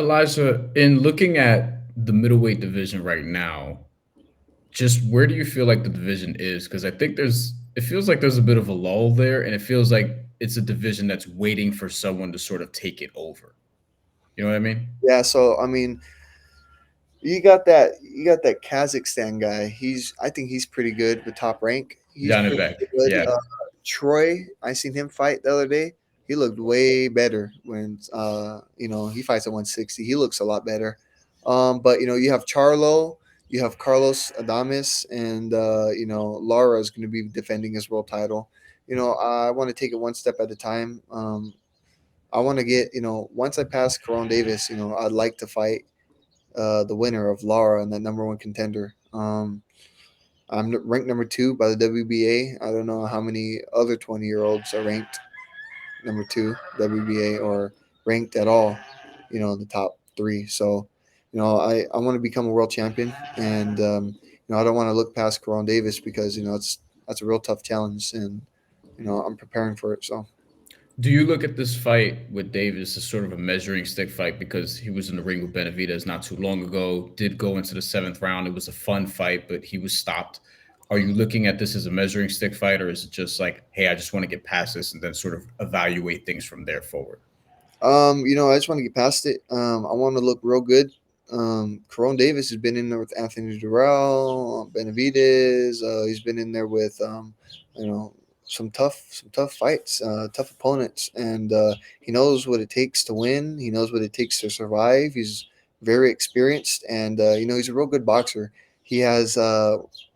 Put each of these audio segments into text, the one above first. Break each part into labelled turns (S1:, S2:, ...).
S1: Elijah, in looking at the middleweight division right now, just where do you feel like the division is? Because I think it feels like there's a bit of a lull there, and it feels like it's a division that's waiting for someone to sort of take it over. You know what I mean?
S2: Yeah, so I mean, you got that Kazakhstan guy. I think he's pretty good with Top Rank. He's pretty
S1: Janibek.
S2: good.
S1: Yeah.
S2: Troy, I seen him fight the other day. He looked way better when he fights at 160. He looks a lot better. But you have Charlo, you have Carlos Adames, and Lara is going to be defending his world title. I want to take it one step at a time. I want to get once I pass Caron Davis, I'd like to fight the winner of Lara and that number one contender. I'm ranked number two by the WBA. I don't know how many other 20-year-olds are ranked number two WBA or ranked at all, in the top three. So, I want to become a world champion, and I don't want to look past Caron Davis because that's a real tough challenge, and I'm preparing for it. So.
S1: Do you look at this fight with Davis as sort of a measuring stick fight because he was in the ring with Benavidez not too long ago, did go into the seventh round. It was a fun fight, but he was stopped. Are you looking at this as a measuring stick fight, or is it just like, hey, I just want to get past this and then sort of evaluate things from there forward?
S2: I just want to get past it. I want to look real good. Caron Davis has been in there with Anthony Durrell, Benavidez. He's been in there with, you know, some tough fights, tough opponents, and he knows what it takes to win. He knows what it takes to survive. He's very experienced, and he's a real good boxer. He has,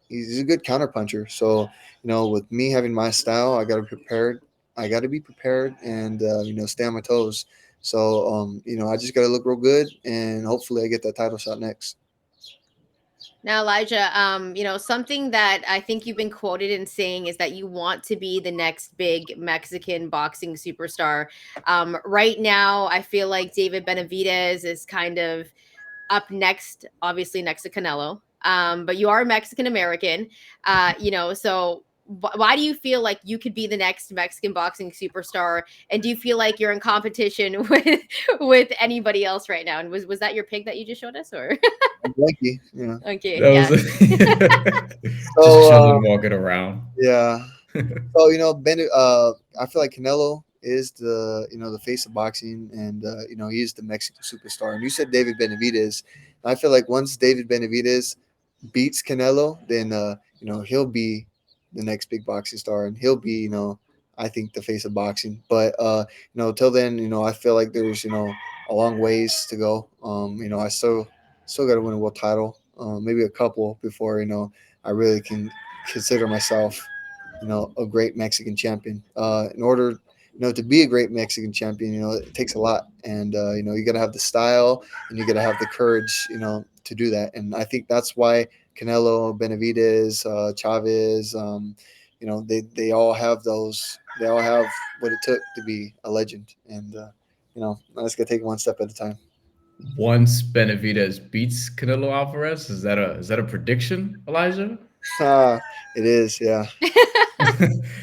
S2: he's a good counterpuncher. So, with me having my style, I got to be prepared and stay on my toes. So I just got to look real good, and hopefully I get that title shot next.
S3: Now, Elijah, something that I think you've been quoted in saying is that you want to be the next big Mexican boxing superstar. Right now, I feel like David Benavidez is kind of up next, obviously next to Canelo. But you are Mexican American, so why do you feel like you could be the next Mexican boxing superstar? And do you feel like you're in competition with anybody else right now? And was that your pick that you just showed us, or
S2: Thank you. Yeah.
S3: okay,
S1: That was
S3: yeah.
S1: just
S2: So
S1: chilling, walking around.
S2: yeah. So I feel like Canelo is the face of boxing, and he is the Mexican superstar. And you said David Benavidez. I feel like once David Benavidez beats Canelo, then he'll be the next big boxing star, and he'll be I think the face of boxing. But till then, I feel like there's a long ways to go. I still got to win a world title, maybe a couple before I really can consider myself a great Mexican champion. In order to be a great Mexican champion, it takes a lot, and you got to have the style and you got to have the courage, to do that. And I think that's why Canelo, Benavidez, Chavez, they all have those. They all have what it took to be a legend, and I just got to take it one step at a time.
S1: Once Benavidez beats Canelo Alvarez, is that a prediction, Elijah?
S2: Ah, it is, yeah.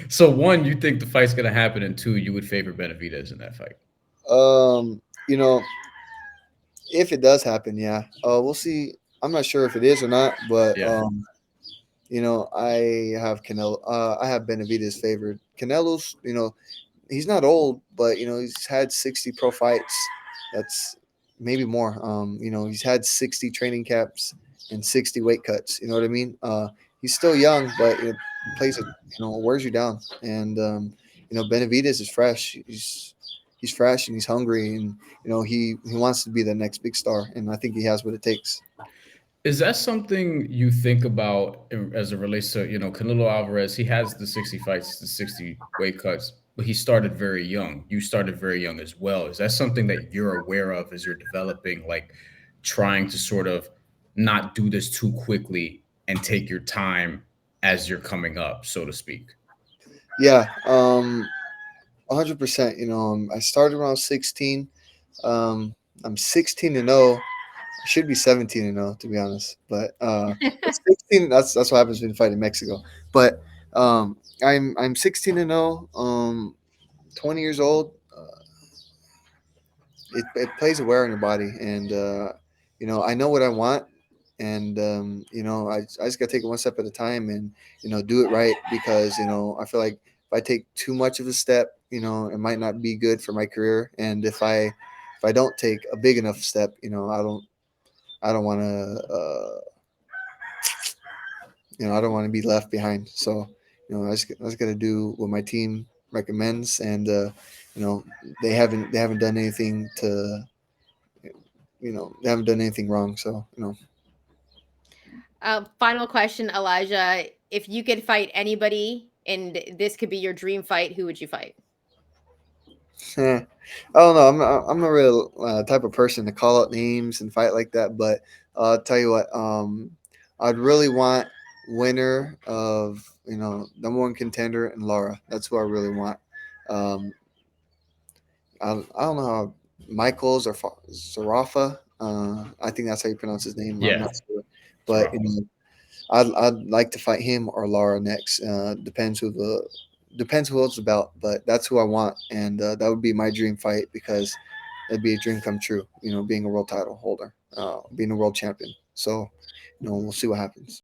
S1: So one, you think the fight's gonna happen, and two, you would favor Benavidez in that fight.
S2: Um, you know, if it does happen, yeah, we'll see. I'm not sure if it is or not, but
S1: Yeah.
S2: I have Canelo. I have Benavidez favored. Canelo's, he's not old, but he's had 60 pro fights. That's maybe more. He's had 60 training camps and 60 weight cuts. You know what I mean? He's still young, but it plays it. Wears you down. And Benavidez is fresh. He's fresh and he's hungry, and he wants to be the next big star. And I think he has what it takes.
S1: Is that something you think about as it relates to, Canelo Alvarez? He has the 60 fights, the 60 weight cuts, but he started very young. You started very young as well. Is that something that you're aware of as you're developing, like trying to sort of not do this too quickly and take your time as you're coming up, so to speak?
S2: Yeah, 100%. I started around 16. I'm 16 and 0. I should be 17 and 0 to be honest, but at 16, that's what happens when you fight in Mexico. But I'm 16 and 0. 20 years old. it plays a wear on your body, and I know what I want, and I just gotta take it one step at a time, and do it right, because I feel like if I take too much of a step, it might not be good for my career, and if I don't take a big enough step, I don't want to I don't want to be left behind. So I just got to do what my team recommends, and you know they haven't done anything to they haven't done anything wrong. So
S3: Final question, Elijah. If you could fight anybody and this could be your dream fight, who would you fight?
S2: I don't know. I'm a real type of person to call out names and fight like that. But I'll tell you what. I'd really want winner of number one contender and Laura. That's who I really want. Um, I don't know how Michaels or Zarafa. I think that's how you pronounce his name. I'm
S1: Yeah,
S2: not sure,
S1: it's
S2: but
S1: rough.
S2: I'd like to fight him or Lara next. Depends who it's about, but that's who I want, and that would be my dream fight, because that'd be a dream come true. Being a world title holder, being a world champion. So, we'll see what happens.